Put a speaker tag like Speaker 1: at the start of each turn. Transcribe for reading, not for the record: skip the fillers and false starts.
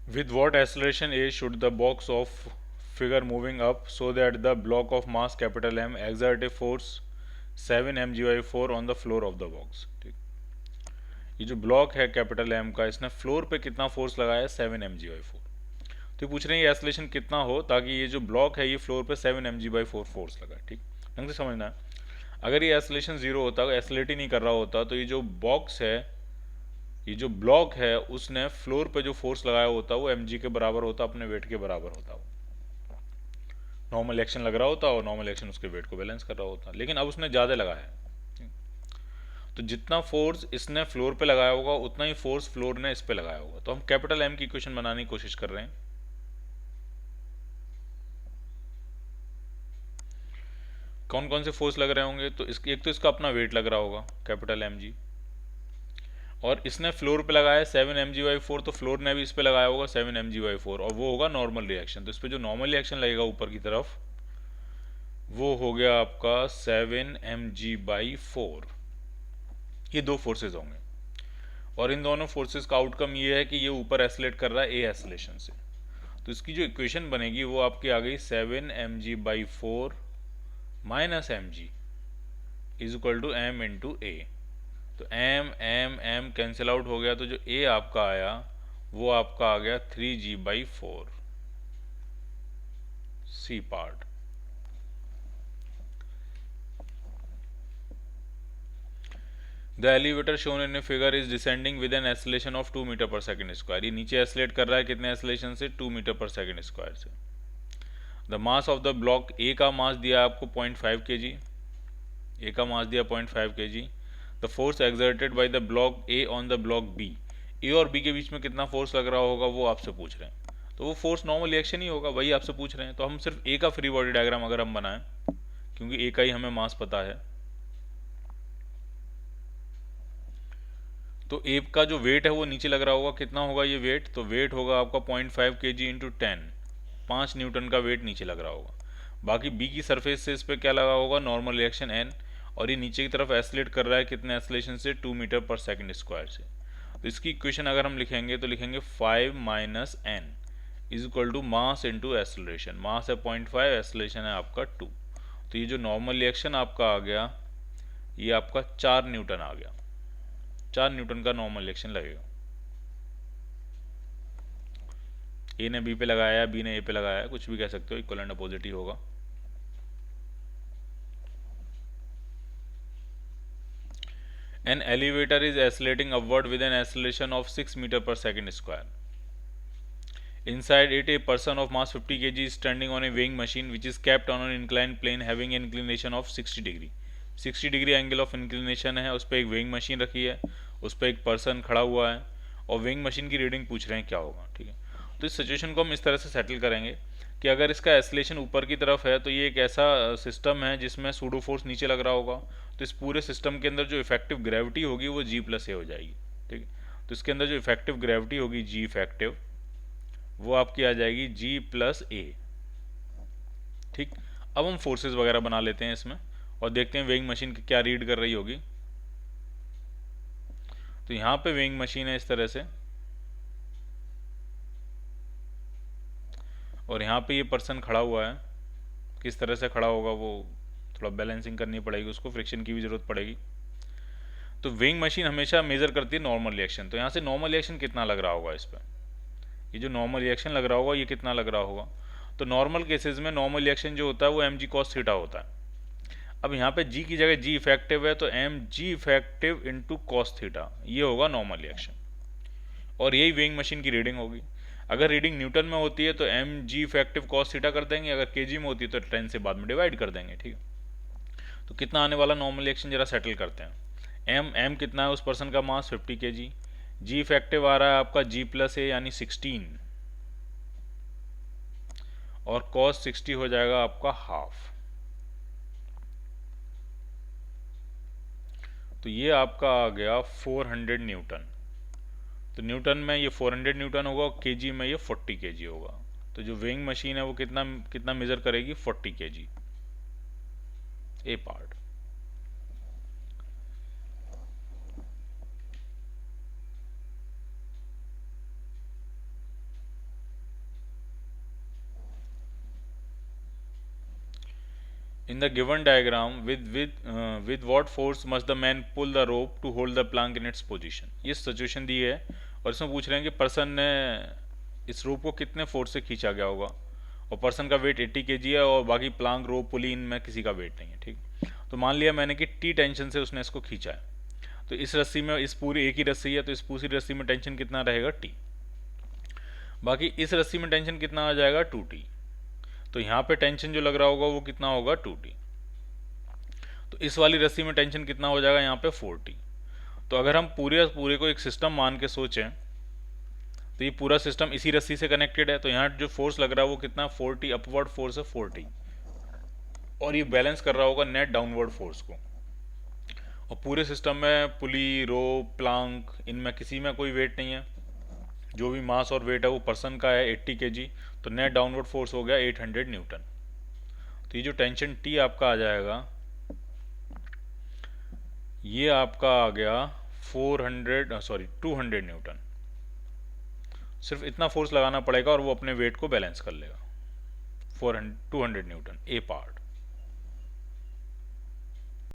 Speaker 1: With what acceleration a should the box of figure moving up so that the block of mass capital M exert a force 7 mg/4 on the floor of the box। ठीक, ये जो block है capital M का, इसने floor पे कितना force लगाया है, 7 mg/4। तो ये पूछ रहे हैं ये एक्सेलरेशन कितना हो ताकि ये जो ब्लॉक है ये फ्लोर पे 7 mg/4 फोर्स लगाए। ठीक, ढंग से समझना है। अगर ये एक्सेलरेशन जीरो होता, एक्सेलरेट ही नहीं कर रहा होता, तो ये जो बॉक्स है, ये जो ब्लॉक है, उसने फ्लोर पे जो फोर्स लगाया होता वो mg के बराबर होता, अपने वेट के बराबर होता। वो नॉर्मल एक्शन लग रहा होता और नॉर्मल एक्शन उसके वेट को बैलेंस कर रहा होता, लेकिन अब उसने ज़्यादा लगाया है। तो जितना फोर्स इसने फ्लोर पे लगाया होगा उतना ही फोर्स फ्लोर ने इस पे लगाया होगा। तो हम कैपिटल एम की इक्वेशन बनाने की कोशिश कर रहे हैं। कौन कौन से फोर्स लग रहे होंगे, तो इसकी एक तो इसका अपना वेट लग रहा होगा कैपिटल एम जी, और इसने फ्लोर पे लगाया है 7 mg/4, तो फ्लोर ने भी इस पे लगाया होगा 7 mg/4, और वो होगा नॉर्मल रिएक्शन। तो इस पे जो नॉर्मल रिएक्शन लगेगा ऊपर की तरफ, वो हो गया आपका 7 mg/4। ये दो फोर्सेज होंगे, और इन दोनों फोर्सेस का आउटकम ये है कि ये ऊपर एस्लेट कर रहा है ए एस्लेशन से। तो इसकी जो इक्वेशन बनेगी वो आपकी आ गई 7 mg/4 minus m g is equal to m into a. तो m m m cancel out हो गया, तो जो ए आपका आया वो आपका आ गया 3g/4 C part. The elevator shown in a figure is descending with an acceleration of 2 metre पर सेकंड स्क्वायर। ये नीचे एक्सेलरेट कर रहा है कितने एक्सेलरेशन से, 2 मीटर पर सेकंड स्क्वायर से। The mass of the block, A का मास दिया आपको 0.5 kg, ए का मास दिया 0.5 kg। The force exerted by the block A on the block B, A और बी के बीच में कितना फोर्स लग रहा होगा वो आपसे पूछ रहे हैं। तो वो फोर्स नॉर्मल रिएक्शन ही होगा, वही आपसे पूछ रहे हैं। तो हम सिर्फ ए का फ्री बॉडी डायग्राम अगर हम बनाएं, क्योंकि ए का ही हमें मास पता है, तो ए का जो वेट है वो नीचे लग रहा होगा, कितना होगा ये वेट, तो वेट होगा आपका 0.5 kg इंटू 10, 5 न्यूटन का वेट नीचे लग रहा होगा। बाकी बी की सरफेस से इस पर क्या लगा होगा, नॉर्मल रिएक्शन एन, और ये नीचे की तरफ एस्लेट कर रहा है कितने एस्लेशन से, 2 मीटर पर सेकंड स्क्वायर से। तो इसकी इक्वेशन अगर हम लिखेंगे तो लिखेंगे 5 minus N is equal to mass into acceleration. Mass है 0.5, एस्लेशन है आपका 2। तो ये जो नॉर्मल रिएक्शन आपका आ गया, ये आपका 4 न्यूटन आ गया। 4 न्यूटन का नॉर्मल रिएक्शन लगेगा। ए ने बी पे लगाया, बी ने ए पे लगाया, कुछ भी कह सकते हो, इक्वल एंड अपोजिट ही होगा। An elevator is accelerating upward with an acceleration of 6 meter per second square. Inside it, a person of mass 50 kg is standing on a weighing machine which is kept on an inclined plane having an inclination of 60 degree। 60 degree angle of inclination है, उस पर एक weighing machine रखी है, उस पर एक person खड़ा हुआ है, और वेइंग मशीन की रीडिंग पूछ रहे हैं क्या होगा। ठीक है, तो इस सिचुएशन को हम इस तरह से सेटल करेंगे कि अगर इसका एस्लेशन ऊपर की तरफ है तो ये एक ऐसा सिस्टम है जिसमें सूडो फोर्स नीचे लग रहा होगा। तो इस पूरे सिस्टम के अंदर जो इफेक्टिव ग्रेविटी होगी वो G+A हो जाएगी। ठीक है, तो इसके अंदर जो इफेक्टिव ग्रेविटी होगी जी इफेक्टिव, वो आपकी आ जाएगी G+A। ठीक, अब हम फोर्सेस वगैरह बना लेते हैं इसमें और देखते हैं वेइंग मशीन क्या रीड कर रही होगी। तो यहाँ पे वेइंग मशीन है इस तरह से, और यहाँ पे ये पर्सन खड़ा हुआ है। किस तरह से खड़ा होगा वो थोड़ा बैलेंसिंग करनी पड़ेगी, उसको फ्रिक्शन की भी ज़रूरत पड़ेगी। तो वेइंग मशीन हमेशा मेज़र करती है नॉर्मल रिएक्शन। तो यहाँ से नॉर्मल रिएक्शन कितना लग रहा होगा इस पर, ये जो नॉर्मल रिएक्शन लग रहा होगा ये कितना लग रहा होगा। तो नॉर्मल केसेस में नॉर्मल रिएक्शन जो होता है वो mg cos थीटा होता है। अब यहाँ पे g की जगह g इफेक्टिव है, तो mg effective into cos theta, ये होगा नॉर्मल रिएक्शन, और यही वेइंग मशीन की रीडिंग होगी। अगर रीडिंग न्यूटन में होती है तो mg इफेक्टिव कॉस थीटा कर देंगे, अगर kg में होती है तो 10 से बाद में डिवाइड कर देंगे। ठीक है, तो कितना आने वाला नॉर्मल रिएक्शन जरा सेटल करते हैं। m कितना है उस पर्सन का मास 50 kg, g इफेक्टिव आ रहा है आपका G+A यानी 16, और cos 60 हो जाएगा आपका हाफ। तो ये आपका आ गया 400 न्यूटन। तो न्यूटन में ये 400 न्यूटन होगा और केजी में ये 40 केजी होगा। तो जो वेइंग मशीन है वो कितना कितना मेजर करेगी, 40 KG A part. In the given diagram, with what force must the man pull the rope to hold the plank in its position? ये सिचुएशन दी है और इसमें पूछ रहे हैं कि पर्सन ने इस रोप को कितने फोर्स से खींचा गया होगा, और पर्सन का वेट 80 kg है और बाकी प्लांक रोप पुली इनमें किसी का वेट नहीं है, ठीक। तो मान लिया मैंने कि टी टेंशन से उसने इसको खींचा है, तो इस रस्सी में, इस पूरी एक ही रस्सी है तो इस पूरी रस्सी में टेंशन कितना रहेगा, टी। बाकी इस रस्सी में टेंशन कितना आ जाएगा, 2t। तो यहाँ पे टेंशन जो लग रहा होगा वो कितना होगा, 2t। तो इस वाली रस्सी में टेंशन कितना हो जाएगा यहाँ पे, 4t। तो अगर हम पूरे को एक सिस्टम मान के सोचें तो ये पूरा सिस्टम इसी रस्सी से कनेक्टेड है, तो यहाँ जो फोर्स लग रहा है वो कितना, 4t अपवर्ड फोर्स है, 4t, और ये बैलेंस कर रहा होगा नेट डाउनवर्ड फोर्स को। और पूरे सिस्टम में पुली, रोप, प्लांक, इनमें किसी में कोई वेट नहीं है, जो भी मास और वेट है वो पर्सन का है 80 kg, तो नेट डाउनवर्ड फोर्स हो गया 800 न्यूटन। तो ये जो टेंशन टी आपका आ जाएगा, ये आपका आ गया 200 न्यूटन। सिर्फ इतना फोर्स लगाना पड़ेगा और वो अपने वेट को बैलेंस कर लेगा, 200 न्यूटन ए पार्ट।